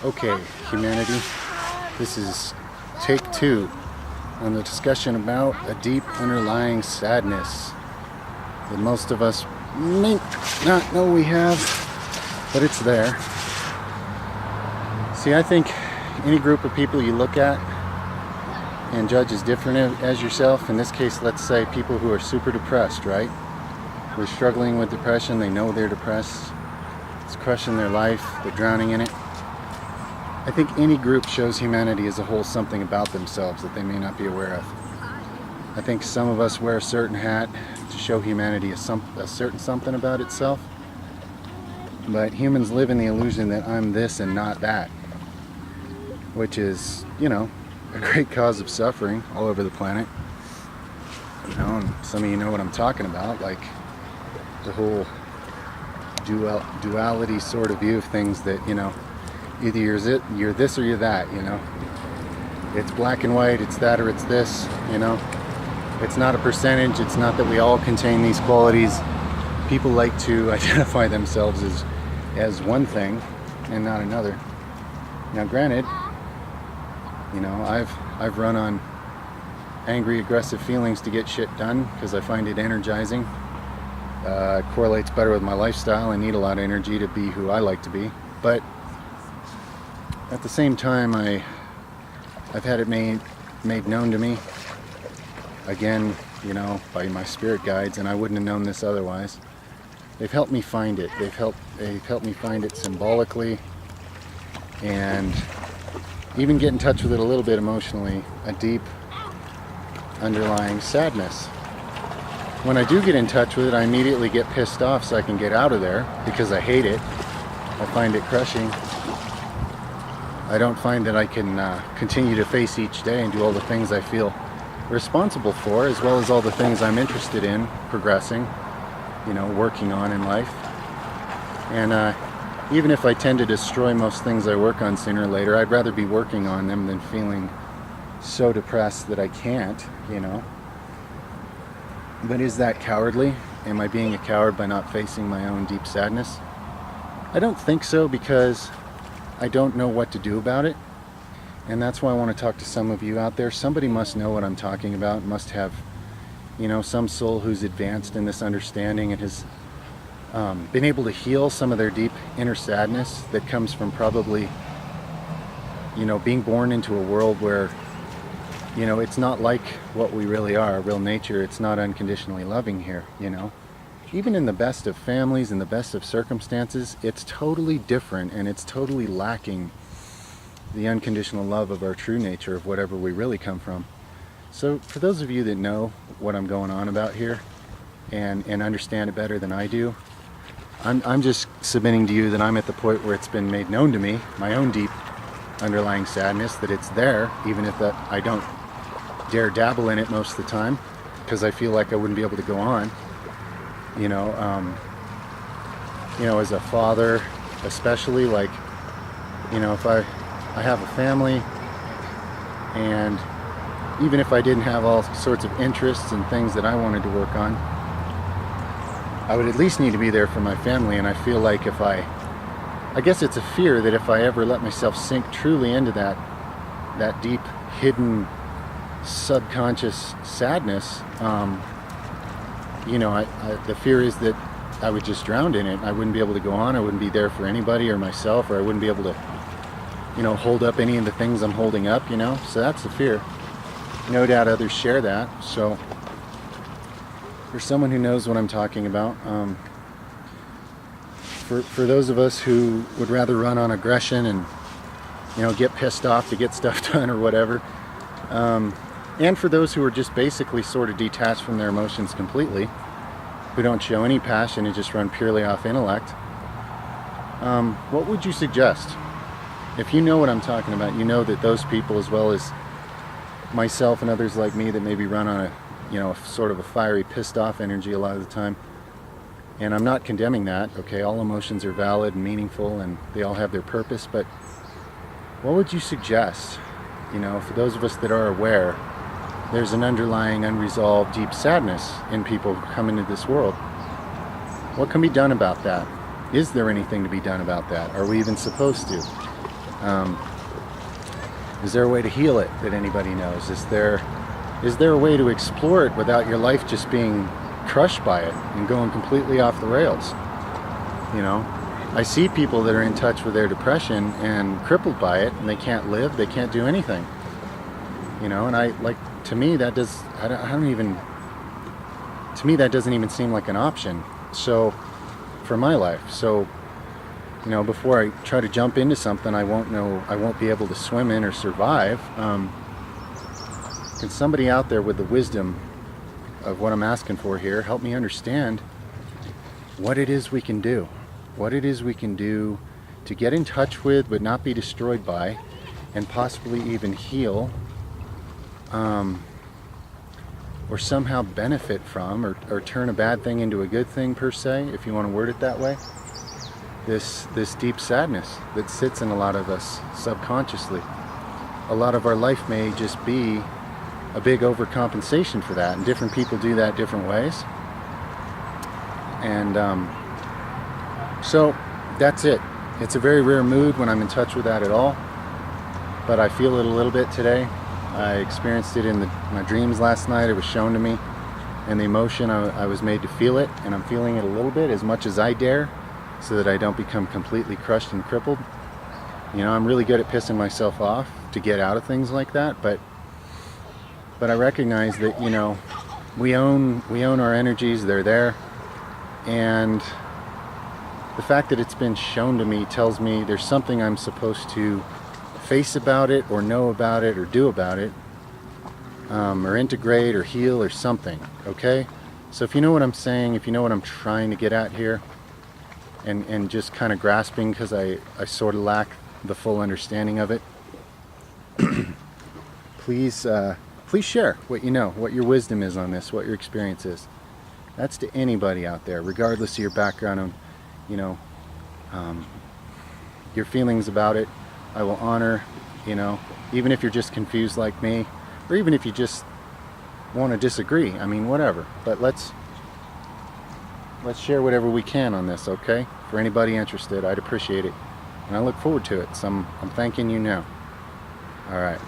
Okay, humanity, this is take 2 on the discussion about a deep underlying sadness that most of us may not know we have, but it's there. See, I think any group of people you look at and judge as different as yourself, in this case, let's say people who are super depressed, right? They're struggling with depression, they know they're depressed, it's crushing their life, they're drowning in it. I think any group shows humanity as a whole something about themselves that they may not be aware of. I think some of us wear a certain hat to show humanity a certain something about itself, but humans live in the illusion that I'm this and not that, which is, a great cause of suffering all over the planet. And some of you know what I'm talking about, like the whole duality sort of view of things that, either you're this or you're that, It's black and white, it's that or it's this, It's not a percentage, it's not that we all contain these qualities. People like to identify themselves as one thing and not another. Now granted, I've run on angry, aggressive feelings to get shit done because I find it energizing. It correlates better with my lifestyle. I need a lot of energy to be who I like to be. But at the same time, I've had it made known to me, again, by my spirit guides, and I wouldn't have known this otherwise. They've helped me find it. They've helped me find it symbolically, and even get in touch with it a little bit emotionally, a deep underlying sadness. When I do get in touch with it, I immediately get pissed off so I can get out of there because I hate it. I find it crushing. I don't find that I can continue to face each day and do all the things I feel responsible for, as well as all the things I'm interested in progressing, working on in life. And even if I tend to destroy most things I work on sooner or later, I'd rather be working on them than feeling so depressed that I can't, But is that cowardly? Am I being a coward by not facing my own deep sadness? I don't think so, because I don't know what to do about it. And that's why I want to talk to some of you out there. Somebody must know what I'm talking about, must have, some soul who's advanced in this understanding and has been able to heal some of their deep inner sadness that comes from probably, being born into a world where, it's not like what we really are, real nature. It's not unconditionally loving here, Even in the best of families, in the best of circumstances, it's totally different, and it's totally lacking the unconditional love of our true nature, of whatever we really come from. So for those of you that know what I'm going on about here and understand it better than I do, I'm just submitting to you that I'm at the point where it's been made known to me, my own deep underlying sadness, that it's there, even if that I don't dare dabble in it most of the time, because I feel like I wouldn't be able to go on. As a father, especially, like, if I have a family, and even if I didn't have all sorts of interests and things that I wanted to work on, I would at least need to be there for my family. And I feel like I guess it's a fear that if I ever let myself sink truly into that deep, hidden, subconscious sadness, the fear is that I would just drown in it. I wouldn't be able to go on. I wouldn't be there for anybody or myself, or I wouldn't be able to, hold up any of the things I'm holding up, So that's the fear. No doubt others share that. So for someone who knows what I'm talking about, for those of us who would rather run on aggression and, get pissed off to get stuff done or whatever, and for those who are just basically sort of detached from their emotions completely, who don't show any passion and just run purely off intellect, what would you suggest? If you know what I'm talking about, you know that those people, as well as myself and others like me that maybe run on a sort of a fiery, pissed off energy a lot of the time, and I'm not condemning that, okay? All emotions are valid and meaningful, and they all have their purpose, but what would you suggest? For those of us that are aware, there's an underlying, unresolved, deep sadness in people who come into this world. What can be done about that? Is there anything to be done about that? Are we even supposed to? Is there a way to heal it that anybody knows? Is there a way to explore it without your life just being crushed by it and going completely off the rails? You know, I see people that are in touch with their depression and crippled by it, and they can't live, they can't do anything. You know, and to me that doesn't even seem like an option. So, for my life, so, you know, before I try to jump into something I won't be able to swim in or survive, can somebody out there with the wisdom of what I'm asking for here help me understand what it is we can do? What it is we can do to get in touch with but not be destroyed by, and possibly even heal, or somehow benefit from, or turn a bad thing into a good thing, per se, if you want to word it that way. This deep sadness that sits in a lot of us subconsciously. A lot of our life may just be a big overcompensation for that, and different people do that different ways. And so that's it. It's a very rare mood when I'm in touch with that at all, but I feel it a little bit today. I experienced it in my dreams last night. It was shown to me, and the emotion, I was made to feel it, and I'm feeling it a little bit, as much as I dare, so that I don't become completely crushed and crippled. You know, I'm really good at pissing myself off to get out of things like that, but I recognize that, you know, we own our energies. They're there, and the fact that it's been shown to me tells me there's something I'm supposed to face about it, or know about it, or do about it, or integrate, or heal, or something. Okay, so if you know what I'm saying, if you know what I'm trying to get at here, and just kind of grasping, because I sort of lack the full understanding of it, please share what you know, what your wisdom is on this, what your experience is. That's to anybody out there, regardless of your background, and, you know, your feelings about it. I will honor, you know, even if you're just confused like me, or even if you just want to disagree. I mean, whatever. But let's share whatever we can on this, okay? For anybody interested, I'd appreciate it, and I look forward to it. So I'm thanking you now. All right.